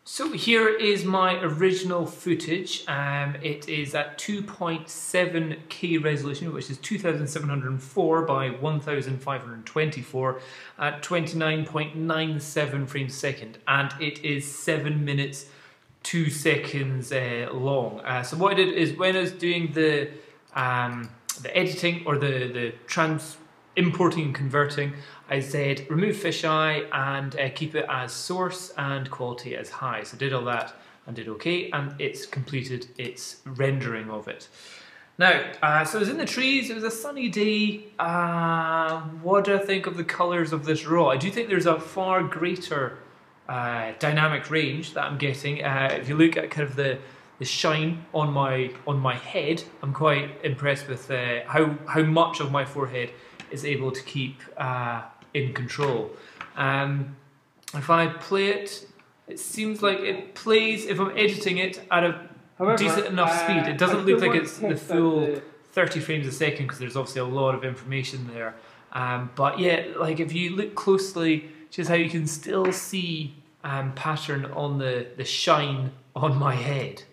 So here is my original footage. It is at 2.7K resolution, which is 2704 by 1524 at 29.97 frames a second, and it is 7 minutes 2 seconds long. So what I did is when I was doing the editing or the importing and converting, I said remove fisheye and keep it as source and quality as high. So I did all that and did OK, and it's completed its rendering of it. Now, so I was in the trees, it was a sunny day. What do I think of the colours of this raw? I do think there's a far greater dynamic range that I'm getting. If you look at kind of the shine on my head, I'm quite impressed with how much of my forehead is able to keep in control. If I play it, it seems like it plays, if I'm editing it at a decent enough speed, it doesn't look like it's the full 30 frames a second because there's obviously a lot of information there. But yeah, like if you look closely, just how you can still see pattern on the shine on my head.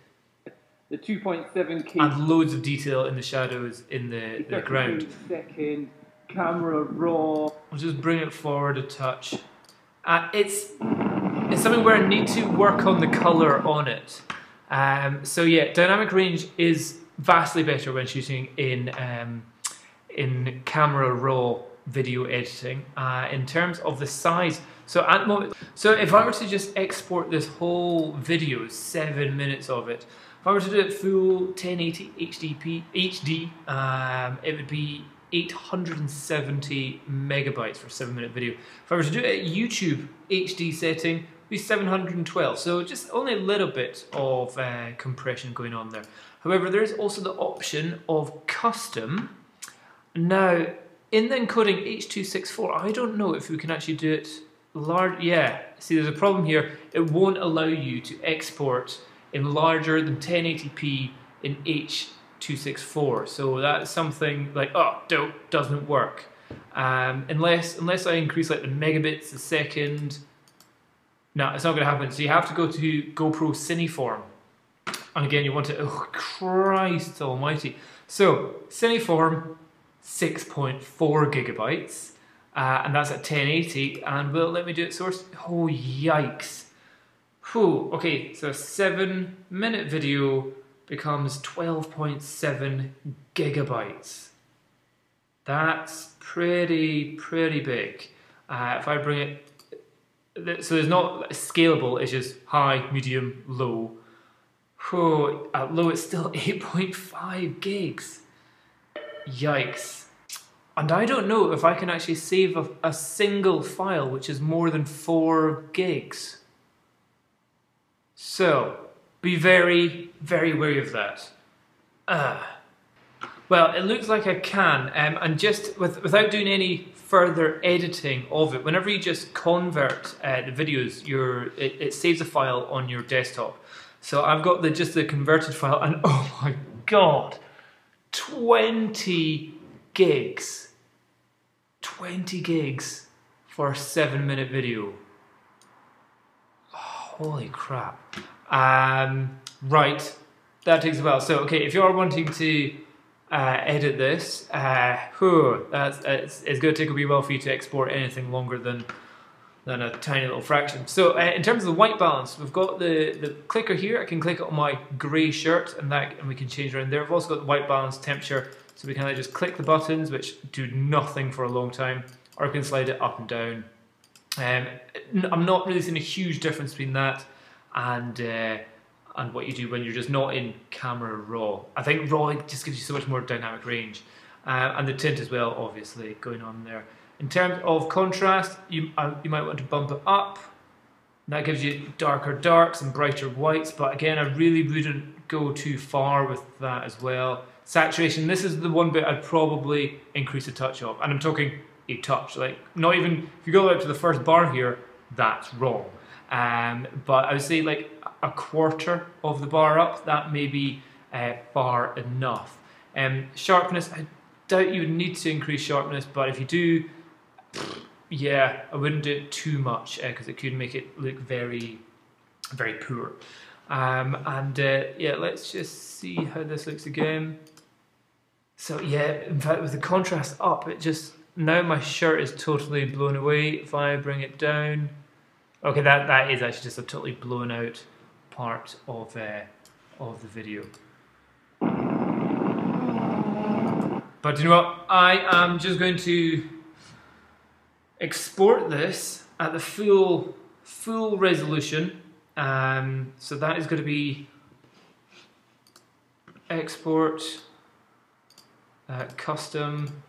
The 2.7K and loads of detail in the shadows in the ground. Second, camera raw. I'll just bring it forward a touch. It's something where I need to work on the colour on it. So yeah, dynamic range is vastly better when shooting in camera raw video editing. In terms of the size, so at the moment, so if I were to just export this whole video, 7 minutes of it, if I were to do it full 1080 HD, it would be 870 megabytes for a 7-minute video. If I were to do it at YouTube HD setting, it would be 712. So just only a little bit of compression going on there. However, there is also the option of custom. Now, in the encoding H.264, I don't know if we can actually do it large. Yeah, see, there's a problem here. It won't allow you to export in larger than 1080p in H.264. So that's something like, oh, doesn't work. Unless I increase like the megabits a second. No, it's not going to happen. So you have to go to GoPro Cineform. And again, you want to, oh Christ almighty. So, Cineform, 6.4 gigabytes. And that's at 1080. And will it let me do it source? Oh, yikes. Whew, okay, so a 7-minute video becomes 12.7 gigabytes. That's pretty big. If I bring it, so there's not scalable, it's just high, medium, low. Whew, at low it's still 8.5 gigs. Yikes. And I don't know if I can actually save a single file which is more than 4 gigs. So, be very wary of that. Well, it looks like I can, and just without doing any further editing of it, whenever you just convert the videos, it saves a file on your desktop. So I've got just the converted file, and oh my god, 20 gigs. 20 gigs for a 7-minute video. Holy crap. Right, that takes a while. So, okay, if you are wanting to edit this, it's going to take a wee while for you to export anything longer than a tiny little fraction. So, in terms of the white balance, we've got the clicker here. I can click it on my grey shirt, and we can change around there. We've also got the white balance temperature, so we can just click the buttons, which do nothing for a long time, or we can slide it up and down. I'm not really seeing a huge difference between that and what you do when you're just not in camera raw. I think raw just gives you so much more dynamic range, and the tint as well, obviously going on there. In terms of contrast, you might want to bump it up. That gives you darker darks and brighter whites, but again, I really wouldn't go too far with that as well. Saturation, this is the one bit I'd probably increase a touch of, and I'm talking a touch, like not even, if you go up to the first bar here, that's wrong. But I would say like a quarter of the bar up, that may be far enough. Sharpness, I doubt you would need to increase sharpness, but if you do, yeah, I wouldn't do it too much because it could make it look very very poor. Yeah, let's just see how this looks again. So yeah, in fact, with the contrast up, it just, now my shirt is totally blown away. If I bring it down, okay, that is actually just a totally blown out part of the video. But you know what? I am just going to export this at the full resolution. So that is going to be export, custom,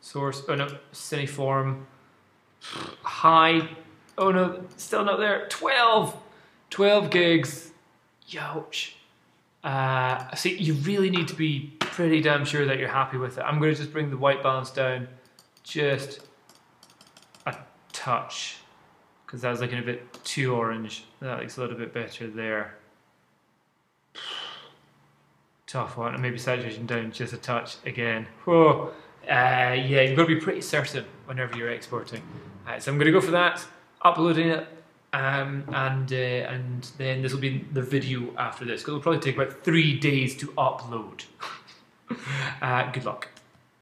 source, oh no, Cineform, high, oh no, still not there, 12 gigs, youch. See, you really need to be pretty damn sure that you're happy with it. I'm going to just bring the white balance down just a touch, because that was looking a bit too orange. That looks a little bit better there. Tough one, and maybe saturation down just a touch again. Whoa. Yeah, you've got to be pretty certain whenever you're exporting. So I'm going to go for that, uploading it, and then this will be the video after this, because it'll probably take about 3 days to upload. Good luck.